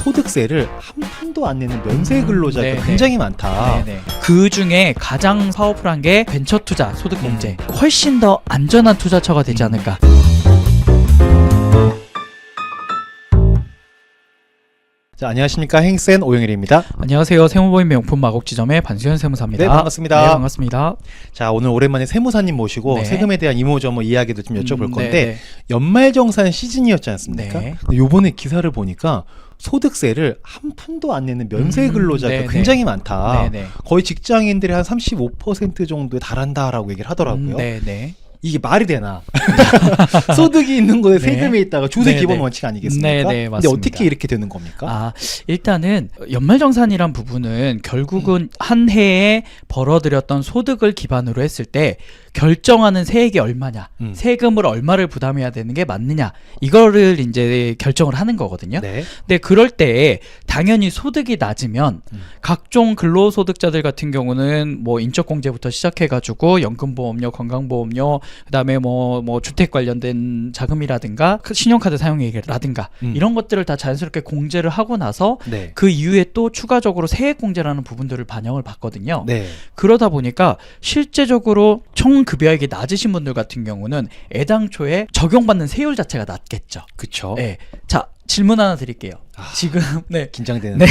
소득세를 한 푼도 안 내는 면세 근로자가 네네. 굉장히 많다. 네네. 그 중에 가장 파워풀한 게 벤처투자 소득공제. 훨씬 더 안전한 투자처가 되지 않을까. 자, 안녕하십니까. 행센 오영일입니다. 안녕하세요. 세무보임 명품 마곡지점의 반수현 세무사입니다. 네, 반갑습니다. 네, 반갑습니다. 자, 오늘 오랜만에 세무사님 모시고 네. 세금에 대한 이모저모 이야기도 좀 여쭤볼 건데 네네. 연말정산 시즌이었지 않습니까? 네. 근데 요번에 기사를 보니까 소득세를 한 푼도 안 내는 면세 근로자가 네네. 굉장히 많다. 네네. 거의 직장인들이 한 35% 정도에 달한다라고 얘기를 하더라고요. 네네. 이게 말이 되나? 소득이 있는 곳에 네. 세금이 있다가 주세 네네. 기본 원칙 아니겠습니까? 네네, 근데 맞습니다. 어떻게 이렇게 되는 겁니까? 아, 일단은 연말정산이란 부분은 결국은 한 해에 벌어들였던 소득을 기반으로 했을 때 결정하는 세액이 얼마냐, 세금을 얼마를 부담해야 되는 게 맞느냐, 이거를 이제 결정을 하는 거거든요. 네. 근데 그럴 때 당연히 소득이 낮으면 각종 근로소득자들 같은 경우는 뭐 인적공제부터 시작해가지고 연금보험료, 건강보험료, 그다음에 뭐 주택 관련된 자금이라든가 신용카드 사용액이라든가 이런 것들을 다 자연스럽게 공제를 하고 나서 네. 그 이후에 또 추가적으로 세액공제라는 부분들을 반영을 받거든요. 네. 그러다 보니까 실제적으로 총 급여액이 낮으신 분들 같은 경우는 애당초에 적용받는 세율 자체가 낮겠죠. 그쵸. 네. 자, 질문 하나 드릴게요. 지금 긴장되는. 네.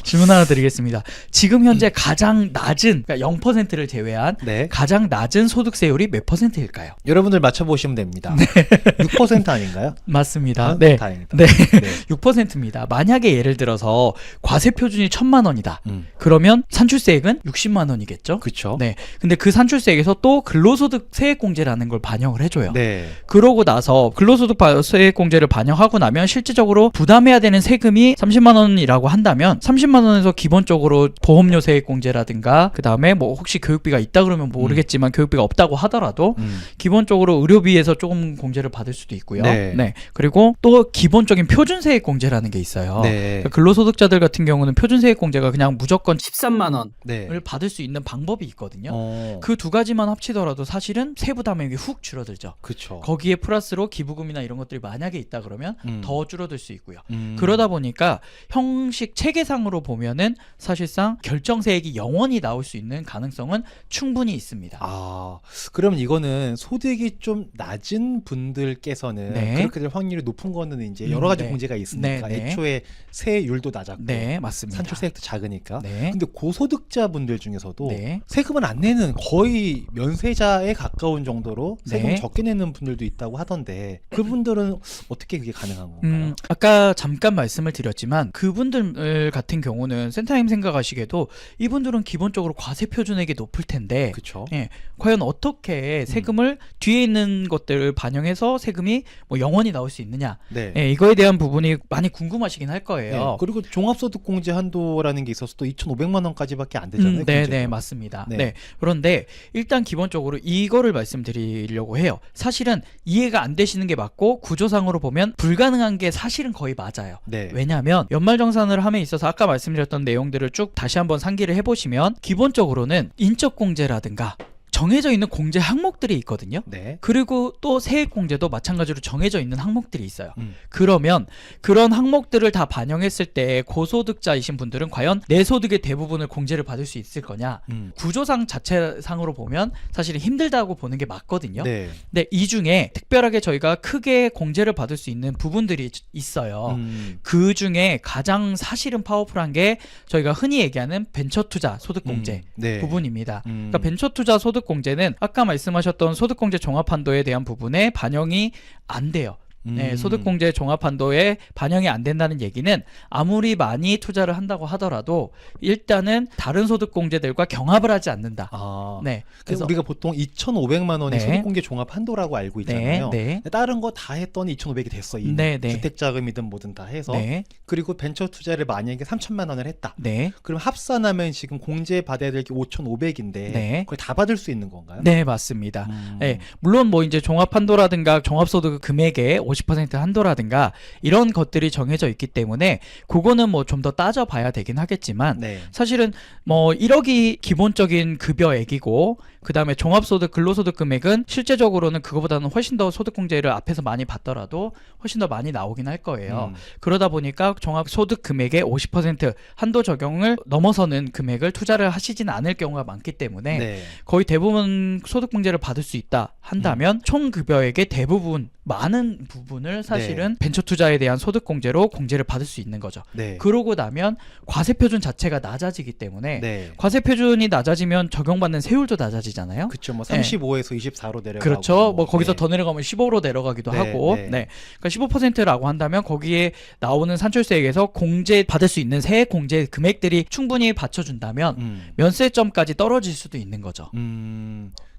질문 하나 드리겠습니다. 지금 현재 가장 낮은, 그러니까 0%를 제외한 네. 가장 낮은 소득세율이 몇 %일까요? 여러분들 맞춰보시면 됩니다. 6% 아닌가요? 맞습니다. 아, 네. 다행이다. 네. 네. 6%입니다. 만약에 예를 들어서 과세 표준이 1,000만 원이다. 그러면 산출세액은 60만 원이겠죠? 그쵸. 네. 근데 그 산출세액에서 또 근로소득 세액공제라는 걸 반영을 해줘요. 네. 그러고 나서 근로소득 세액공제를 반영하고 나면 실질적으로 부담해야 되는 세금이 30만 원이라고 한다면 30만 원에서 기본적으로 보험료 세액공제라든가 그 다음에 뭐 혹시 교육비가 있다 그러면 모르겠지만 교육비가 없다고 하더라도 기본적으로 의료비에서 조금 공제를 받을 수도 있고요. 네. 그리고 또 기본적인 표준세액공제라는 게 있어요. 네. 그러니까 근로소득자들 같은 경우는 표준세액공제가 그냥 무조건 13만 원을 네. 받을 수 있는 방법이 있거든요. 어. 그 두 가지만 합치더라도 사실은 세부담액이 훅 줄어들죠. 그쵸. 거기에 플러스로 기부금이나 이런 것들이 만약에 있다 그러면 더 줄어들 수 있고요. 그러다 그러다 보니까 형식 체계상으로 보면은 사실상 결정세액이 영원히 나올 수 있는 가능성은 충분히 있습니다. 아, 그러면 이거는 소득이 좀 낮은 분들께서는 네. 그렇게 될 확률이 높은 거는 이제 여러 가지 네. 공제가 있으니까 네, 네. 애초에 세율도 낮았고 네, 맞습니다. 산출세액도 작으니까. 네. 근데 고소득자 분들 중에서도 네. 세금을 안 내는 거의 면세자에 가까운 정도로 세금을 네. 적게 내는 분들도 있다고 하던데 그분들은 어떻게 그게 가능한 건가요? 아까 잠깐 말씀을 드렸지만 그분들 같은 경우는 센터님 생각하시기에도 이분들은 기본적으로 과세 표준액이 높을 텐데 그쵸. 예, 과연 어떻게 세금을 뒤에 있는 것들을 반영해서 세금이 뭐 영원히 나올 수 있느냐, 네. 예, 이거에 대한 부분이 많이 궁금하시긴 할 네. 거예요. 그리고 종합소득공제 한도라는 게 있어서 또 2,500만 원까지밖에 안 되잖아요. 네, 공제가. 네, 맞습니다. 네. 네. 그런데 일단 기본적으로 이거를 말씀드리려고 해요. 사실은 이해가 안 되시는 게 맞고 구조상으로 보면 불가능한 게 사실은 거의 맞아요. 네. 왜냐하면 연말정산을 함에 있어서 아까 말씀드렸던 내용들을 쭉 다시 한번 상기를 해보시면 기본적으로는 인적공제라든가 정해져 있는 공제 항목들이 있거든요. 네. 그리고 또 세액공제도 마찬가지로 정해져 있는 항목들이 있어요. 그러면 그런 항목들을 다 반영했을 때 고소득자이신 분들은 과연 내 소득의 대부분을 공제를 받을 수 있을 거냐? 구조상 자체상으로 보면 사실 힘들다고 보는 게 맞거든요. 네. 근데 이 중에 특별하게 저희가 크게 공제를 받을 수 있는 부분들이 있어요. 그 중에 가장 사실은 파워풀한 게 저희가 흔히 얘기하는 벤처투자 소득공제 네. 부분입니다. 그러니까 벤처투자 소득공제는 아까 말씀하셨던 소득공제 종합한도에 대한 부분에 반영이 안 돼요. 네, 소득공제 종합한도에 반영이 안 된다는 얘기는 아무리 많이 투자를 한다고 하더라도 일단은 다른 소득공제들과 경합을 하지 않는다. 아, 네, 그래서 우리가 보통 2,500만 원이 네. 소득공제 종합 한도라고 알고 있잖아요. 네. 근데 다른 거 다 했더니 2,500이 됐어. 이미. 네, 네. 주택자금이든 뭐든 다 해서. 네, 그리고 벤처 투자를 만약에 3,000만 원을 했다. 네, 그럼 합산하면 지금 공제 받아야 될 게 5,500인데 네. 그걸 다 받을 수 있는 건가요? 네, 맞습니다. 네, 물론 뭐 이제 종합한도라든가 종합소득 금액에 50% 한도라든가 이런 것들이 정해져 있기 때문에 그거는 뭐 좀 더 따져봐야 되긴 하겠지만 네. 사실은 뭐 1억이 기본적인 급여액이고 그 다음에 종합소득 근로소득 금액은 실제적으로는 그거보다는 훨씬 더 소득공제를 앞에서 많이 받더라도 훨씬 더 많이 나오긴 할 거예요. 그러다 보니까 종합소득 금액의 50% 한도 적용을 넘어서는 금액을 투자를 하시진 않을 경우가 많기 때문에 네. 거의 대부분 소득공제를 받을 수 있다 한다면 총 급여액의 대부분 많은 부분을 사실은 벤처 투자에 대한 소득공제로 공제를 받을 수 있는 거죠. 네. 그러고 나면 과세표준 자체가 낮아지기 때문에 네. 과세표준이 낮아지면 적용받는 세율도 낮아지잖아요. 그렇죠. 뭐 35에서 24로 내려가고 그렇죠. 뭐 거기서 네. 더 내려가면 15로 내려가기도 네, 하고, 네. 네. 그러니까 15%라고 한다면 거기에 나오는 산출세액에서 공제 받을 수 있는 세액 공제 금액들이 충분히 받쳐준다면 면세점까지 떨어질 수도 있는 거죠.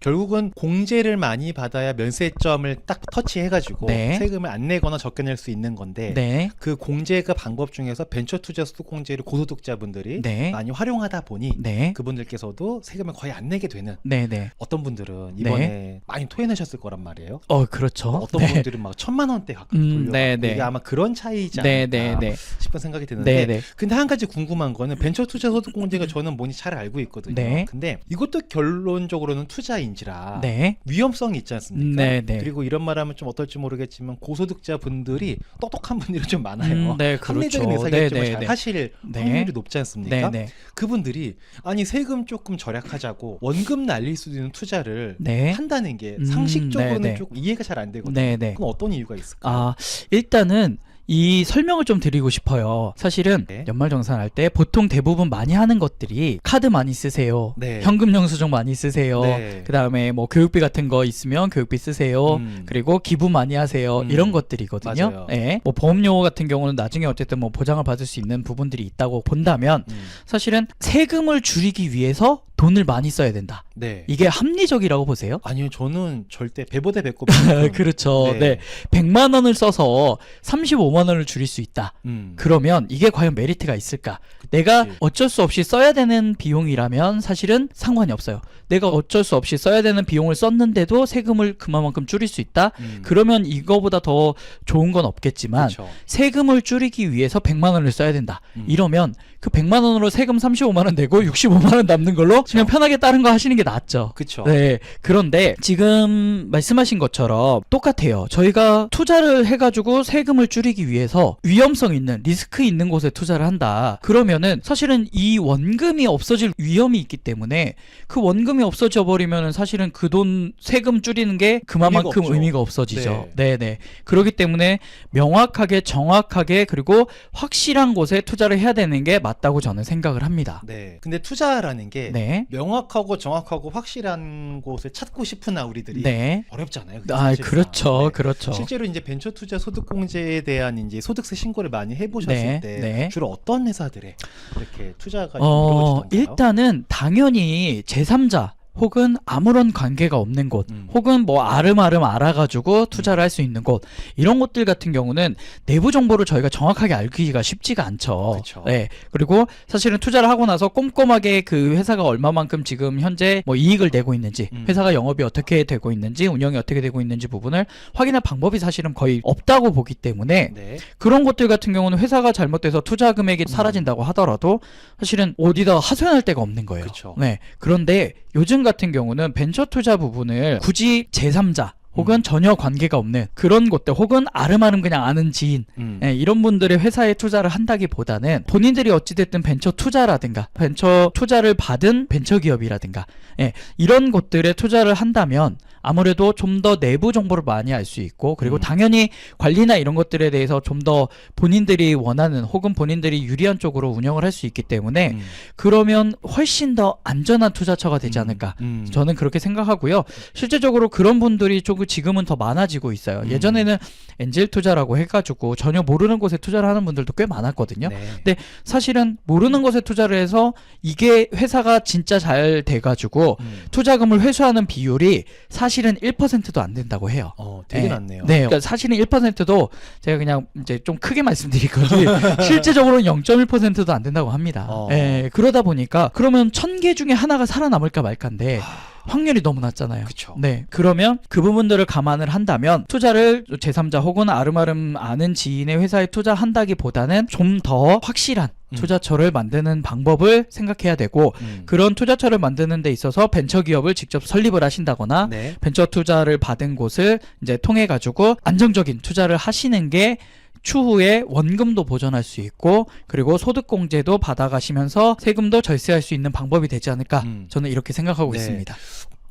결국은 공제를 많이 받아야 면세점을 딱 터치해가지고 네. 세금을 안 내거나 적게 낼 수 있는 건데 네, 그 공제가 방법 중에서 벤처 투자 소득공제를 고소득자분들이 네, 많이 활용하다 보니 네, 그분들께서도 세금을 거의 안 내게 되는 네, 네. 어떤 분들은 이번에 많이 토해내셨을 거란 말이에요. 그렇죠. 어떤 네. 분들은 막 1,000만 원대 가까이 돌려가고 네, 네. 이게 아마 그런 차이지 네, 않을까 네, 네. 싶은 생각이 드는데 네, 네. 근데 한 가지 궁금한 거는 벤처 투자 소득공제가 저는 뭔지 잘 알고 있거든요. 네. 근데 이것도 결론적으로는 투자인지라 네. 위험성이 있지 않습니까? 네, 네. 그리고 이런 말하면 좀 어떨지 모르겠지만 고소득자 분들이 똑똑한 분들이 좀 많아요. 네, 합리적인 그렇죠. 의사결정을 네, 잘 네, 하실 네. 확률이 높지 않습니까? 네, 네. 그분들이 아니 세금 조금 절약하자고 원금 날릴 수 있는 투자를 네. 한다는 게 상식적으로는 네, 네. 조금 이해가 잘 안 되거든요. 네, 네. 그럼 어떤 이유가 있을까요? 아, 일단은 이 설명을 좀 드리고 싶어요. 사실은 네. 연말정산할 때 보통 대부분 많이 하는 것들이 카드 많이 쓰세요. 네. 현금 영수증 많이 쓰세요. 네. 그 다음에 뭐 교육비 같은 거 있으면 교육비 쓰세요. 그리고 기부 많이 하세요. 이런 것들이거든요. 맞아요. 예. 뭐 보험료 같은 경우는 나중에 어쨌든 뭐 보장을 받을 수 있는 부분들이 있다고 본다면 사실은 세금을 줄이기 위해서 돈을 많이 써야 된다. 네. 이게 합리적이라고 보세요? 아니요, 저는 절대 배보다 배꼽. 그렇죠. 네. 100만 원을 써서 35만 원을 줄일 수 있다. 그러면 이게 과연 메리트가 있을까? 내가 어쩔 수 없이 써야 되는 비용이라면 사실은 상관이 없어요. 내가 어쩔 수 없이 써야 되는 비용을 썼는데도 세금을 그만큼 줄일 수 있다? 그러면 이거보다 더 좋은 건 없겠지만 그렇죠. 세금을 줄이기 위해서 100만 원을 써야 된다. 이러면 그 100만 원으로 세금 35만 원 내고 65만 원 남는 걸로 그냥 편하게 다른 거 하시는 게 낫죠. 그렇죠. 네. 그런데 지금 말씀하신 것처럼 똑같아요. 저희가 투자를 해가지고 세금을 줄이기 위해서 위험성 있는 리스크 있는 곳에 투자를 한다. 그러면은 사실은 이 원금이 없어질 위험이 있기 때문에 그 원금이 없어져 버리면은 사실은 그 돈 세금 줄이는 게 그만큼 의미가 없어지죠. 네네. 그렇기 때문에 명확하게 정확하게 그리고 확실한 곳에 투자를 해야 되는 게 맞다고 저는 생각을 합니다. 네. 근데 투자라는 게 네. 명확하고 정확하고 확실한 곳을 찾고 싶으나 우리들이 네. 어렵잖아요. 그게 아, 사실상. 그렇죠. 네. 그렇죠. 실제로 이제 벤처 투자 소득공제에 대한 이제 소득세 신고를 많이 해보셨을 네, 때 네. 주로 어떤 회사들에 이렇게 투자가 이루어지던가요? 일단은 당연히 제3자 혹은 아무런 관계가 없는 곳 혹은 뭐 아름아름 알아가지고 투자를 할 수 있는 곳 이런 곳들 같은 경우는 내부 정보를 저희가 정확하게 알기가 쉽지가 않죠. 그쵸. 네. 그리고 사실은 투자를 하고 나서 꼼꼼하게 그 회사가 얼마만큼 지금 현재 뭐 이익을 내고 있는지 회사가 영업이 어떻게 되고 있는지 운영이 어떻게 되고 있는지 부분을 확인할 방법이 사실은 거의 없다고 보기 때문에 네. 그런 것들 같은 경우는 회사가 잘못돼서 투자 금액이 사라진다고 하더라도 사실은 어디다 하소연할 데가 없는 거예요. 그쵸. 네. 그런데 요즘 같은 경우는 벤처 투자 부분을 굳이 제3자 혹은 전혀 관계가 없는 그런 곳들 혹은 아름아름 그냥 아는 지인 예, 이런 분들의 회사에 투자를 한다기보다는 본인들이 어찌됐든 벤처 투자라든가 벤처 투자를 받은 벤처기업이라든가 예, 이런 곳들에 투자를 한다면 아무래도 좀 더 내부 정보를 많이 알 수 있고 그리고 당연히 관리나 이런 것들에 대해서 좀 더 본인들이 원하는 혹은 본인들이 유리한 쪽으로 운영을 할 수 있기 때문에 그러면 훨씬 더 안전한 투자처가 되지 않을까 저는 그렇게 생각하고요. 실제적으로 그런 분들이 조금 지금은 더 많아지고 있어요. 예전에는 엔젤 투자라고 해가지고 전혀 모르는 곳에 투자를 하는 분들도 꽤 많았거든요. 네. 근데 사실은 모르는 곳에 투자를 해서 이게 회사가 진짜 잘 돼가지고 투자금을 회수하는 비율이 사실은 1%도 안 된다고 해요. 되게 네. 낮네요. 네. 그러니까 사실은 1%도 제가 그냥 이제 좀 크게 말씀드릴 거지 실제적으로는 0.1%도 안 된다고 합니다. 네. 그러다 보니까 그러면 1000개 중에 하나가 살아남을까 말까인데 확률이 너무 낮잖아요. 그쵸. 네. 그러면 그 부분들을 감안을 한다면 투자를 제3자 혹은 아름아름 아는 지인의 회사에 투자한다기보다는 좀 더 확실한 투자처를 만드는 방법을 생각해야 되고 그런 투자처를 만드는 데 있어서 벤처기업을 직접 설립을 하신다거나 네. 벤처 투자를 받은 곳을 이제 통해 가지고 안정적인 투자를 하시는 게 추후에 원금도 보전할 수 있고 그리고 소득공제도 받아가시면서 세금도 절세할 수 있는 방법이 되지 않을까 저는 이렇게 생각하고 네. 있습니다.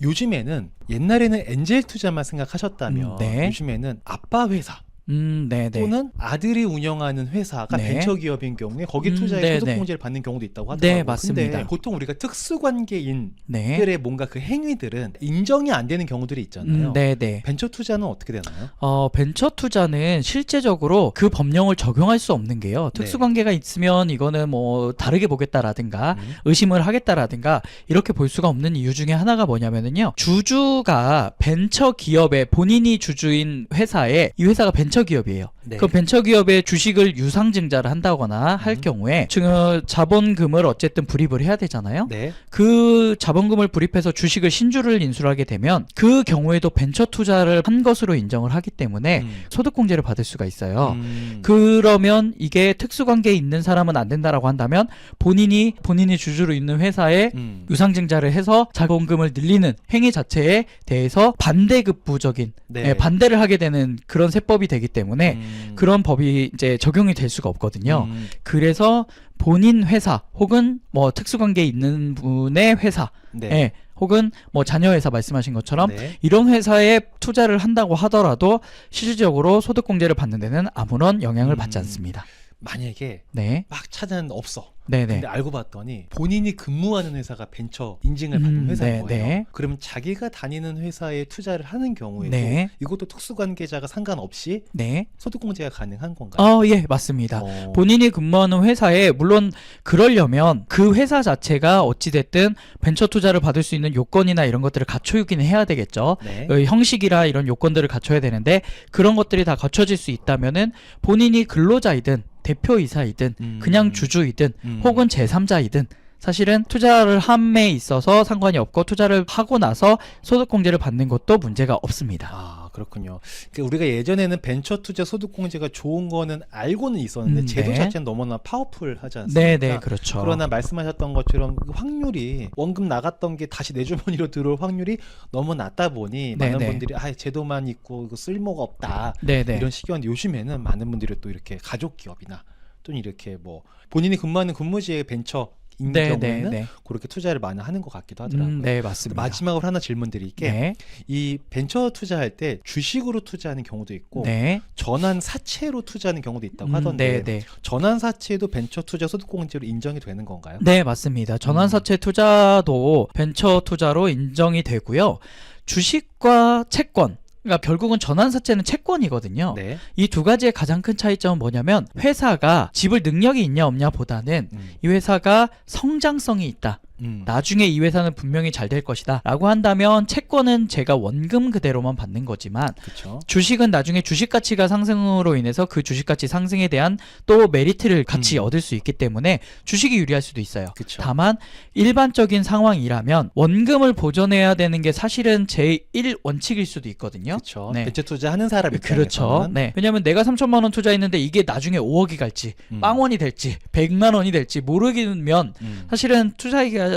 요즘에는 옛날에는 엔젤 투자만 생각하셨다면 네. 요즘에는 아빠 회사 네네. 또는 아들이 운영하는 회사가 네. 벤처기업인 경우에 거기 투자에 네네. 소득공제를 받는 경우도 있다고 하더라고요. 네, 맞습니다. 근데 보통 우리가 특수관계인들의 네. 뭔가 그 행위들은 인정이 안 되는 경우들이 있잖아요. 네네. 벤처 투자는 어떻게 되나요? 벤처 투자는 실제적으로 그 법령을 적용할 수 없는 게요. 특수관계가 있으면 이거는 뭐 다르게 보겠다라든가 의심을 하겠다라든가 이렇게 볼 수가 없는 이유 중에 하나가 뭐냐면은요. 주주가 벤처 기업의 본인이 주주인 회사에 이 회사가 벤처 기업이에요. 네. 그 벤처 기업의 주식을 유상증자를 한다거나 할 경우에 지금 자본금을 어쨌든 불입을 해야 되잖아요. 네. 그 자본금을 불입해서 주식을 신주를 인수하게 되면 그 경우에도 벤처 투자를 한 것으로 인정을 하기 때문에 소득공제를 받을 수가 있어요. 그러면 이게 특수관계에 있는 사람은 안 된다라고 한다면 본인이 주주로 있는 회사에 유상증자를 해서 자본금을 늘리는 행위 자체에 대해서 반대급부적인 네. 반대를 하게 되는 그런 세법이 되기 때문에 그런 법이 이제 적용이 될 수가 없거든요. 그래서 본인 회사 혹은 뭐 특수관계에 있는 분의 회사 네. 혹은 뭐 자녀 회사 말씀하신 것처럼 네. 이런 회사에 투자를 한다고 하더라도 실질적으로 소득공제를 받는 데는 아무런 영향을 받지 않습니다. 만약에 네. 막 찾아는 없어. 네네. 근데 알고 봤더니 본인이 근무하는 회사가 벤처 인증을 받은 회사인 거예요. 네. 그러면 자기가 다니는 회사에 투자를 하는 경우에도 네. 이것도 특수관계자가 상관없이 네. 소득공제가 가능한 건가요? 예, 맞습니다. 본인이 근무하는 회사에 물론 그러려면 그 회사 자체가 어찌됐든 벤처 투자를 받을 수 있는 요건이나 이런 것들을 갖추기는 해야 되겠죠. 네. 형식이라 이런 요건들을 갖춰야 되는데 그런 것들이 다 갖춰질 수 있다면은 본인이 근로자이든 대표이사이든 그냥 주주이든 혹은 제3자이든 사실은 투자를 함에 있어서 상관이 없고 투자를 하고 나서 소득공제를 받는 것도 문제가 없습니다. 아, 그렇군요. 그러니까 우리가 예전에는 벤처 투자 소득공제가 좋은 거는 알고는 있었는데 제도 네. 자체는 너무나 파워풀하지 않습니까? 네네, 그렇죠. 그러나 말씀하셨던 것처럼 그 확률이 원금 나갔던 게 다시 내 주머니로 들어올 확률이 너무 낮다 보니 많은 네네. 분들이 제도만 있고 이거 쓸모가 없다 네네. 이런 시기였는데 요즘에는 많은 분들이 또 이렇게 가족 기업이나 또는 이렇게 뭐 본인이 근무하는 근무지의 벤처 인 경우에는 그렇게 투자를 많이 하는 것 같기도 하더라고요. 네, 맞습니다. 마지막으로 하나 질문 드릴게. 네. 이 벤처 투자할 때 주식으로 투자하는 경우도 있고 네. 전환 사채로 투자하는 경우도 있다고 하던데 네. 전환 사채도 벤처 투자 소득공제로 인정이 되는 건가요? 네, 맞습니다. 전환사채 투자도 벤처 투자로 인정이 되고요. 주식과 채권, 그러니까 결국은 전환사채는 채권이거든요. 네. 이 두 가지의 가장 큰 차이점은 뭐냐면 회사가 지불 능력이 있냐 없냐 보다는 이 회사가 성장성이 있다. 나중에 이 회사는 분명히 잘 될 것이다 라고 한다면 채권은 제가 원금 그대로만 받는 거지만 그쵸. 주식은 나중에 주식가치가 상승으로 인해서 그 주식가치 상승에 대한 또 메리트를 같이 얻을 수 있기 때문에 주식이 유리할 수도 있어요. 그쵸. 다만 일반적인 상황이라면 원금을 보존해야 되는 게 사실은 제1 원칙일 수도 있거든요. 그렇죠. 네. 벤처 투자하는 사람 그렇죠. 입장에서는 네. 왜냐하면 내가 3천만 원 투자했는데 이게 나중에 5억이 갈지 빵원이 될지 100만 원이 될지 모르면 사실은 투자하기가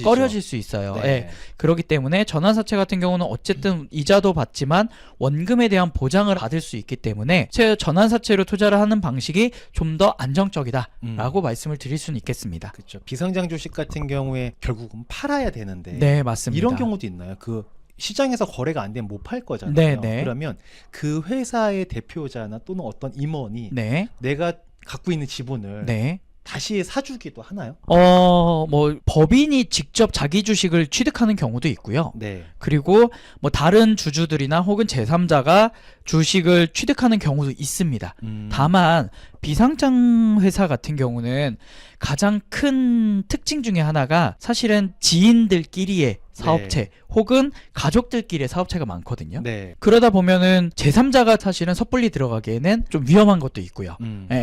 꺼려질 수 있어요. 네. 네. 그렇기 때문에 전환사채 같은 경우는 어쨌든 이자도 받지만 원금에 대한 보장을 받을 수 있기 때문에 전환사채로 투자를 하는 방식이 좀 더 안정적이다라고 말씀을 드릴 수는 있겠습니다. 그렇죠. 비상장 주식 같은 경우에 결국은 팔아야 되는데 네, 맞습니다. 이런 경우도 있나요? 그 시장에서 거래가 안 되면 못 팔 거잖아요. 네. 그러면 그 회사의 대표자나 또는 어떤 임원이 네. 내가 갖고 있는 지분을 네. 다시 사주기도 하나요? 뭐 법인이 직접 자기 주식을 취득하는 경우도 있고요. 네. 그리고 뭐 다른 주주들이나 혹은 제3자가 주식을 취득하는 경우도 있습니다. 다만 비상장 회사 같은 경우는 가장 큰 특징 중에 하나가 사실은 지인들끼리의 사업체 혹은 가족들끼리의 사업체가 많거든요. 네. 그러다 보면은 제3자가 사실은 섣불리 들어가기에는 좀 위험한 것도 있고요.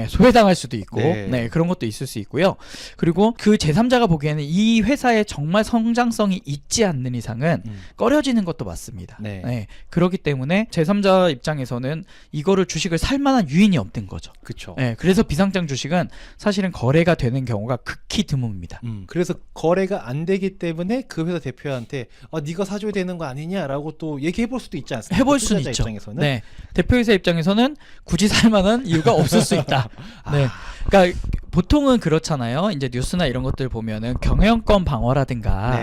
소외당할 수도 있고 네. 그런 것도 있을 수 있고요. 그리고 그 제3자가 보기에는 이 회사에 정말 성장성이 있지 않는 이상은 꺼려지는 것도 맞습니다. 네. 그렇기 때문에 제3자 입장에서는 이거를 주식을 살 만한 유인이 없는 거죠. 그렇죠. 그래서 비상장 주식은 사실은 거래가 되는 경우가 극히 드뭅니다. 그래서 거래가 안 되기 때문에 그 회사 대표한테 네가 사줘야 되는 거 아니냐라고 또 얘기해 볼 수도 있지 않습니까? 해볼 수는 투자자 있죠. 입장에서는. 네. 대표이사 입장에서는 굳이 살 만한 이유가 없을 수 있다. 네. 그러니까 보통은 그렇잖아요. 이제 뉴스나 이런 것들 보면은 경영권 방어라든가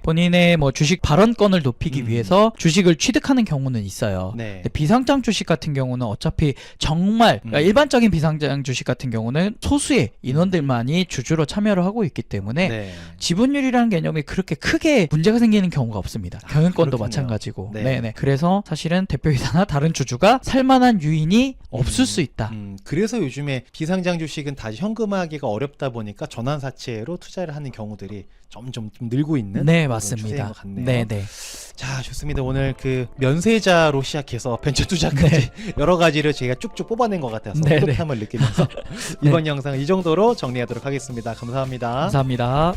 본인의 뭐 주식 발언권을 높이기 위해서 주식을 취득하는 경우는 있어요. 근데 비상장 주식 같은 경우는 어차피 정말 그러니까 일반적인 비상장 주식 같은 경우는 소수의 인원들만이 주주로 참여를 하고 있기 때문에 지분율이라는 개념이 그렇게 크게 문제가 생기는 경우가 없습니다. 경영권도 그렇군요. 마찬가지고. 그래서 사실은 대표이사나 다른 주주가 살만한 유인이 없을 수 있다. 그래서 요즘에 비상장 주식은 다시 현금화하기가 어렵다 보니까 전환사채로 투자를 하는 경우들이 점점 좀 늘고 있는 그런 맞습니다. 추세인 것 같네요. 네. 자, 좋습니다. 오늘 그 면세자로 시작해서 벤처 투자까지 여러 가지를 제가 쭉쭉 뽑아낸 것 같아서 뿌듯함을 느끼면서 이번 영상은 이 정도로 정리하도록 하겠습니다. 감사합니다. 감사합니다.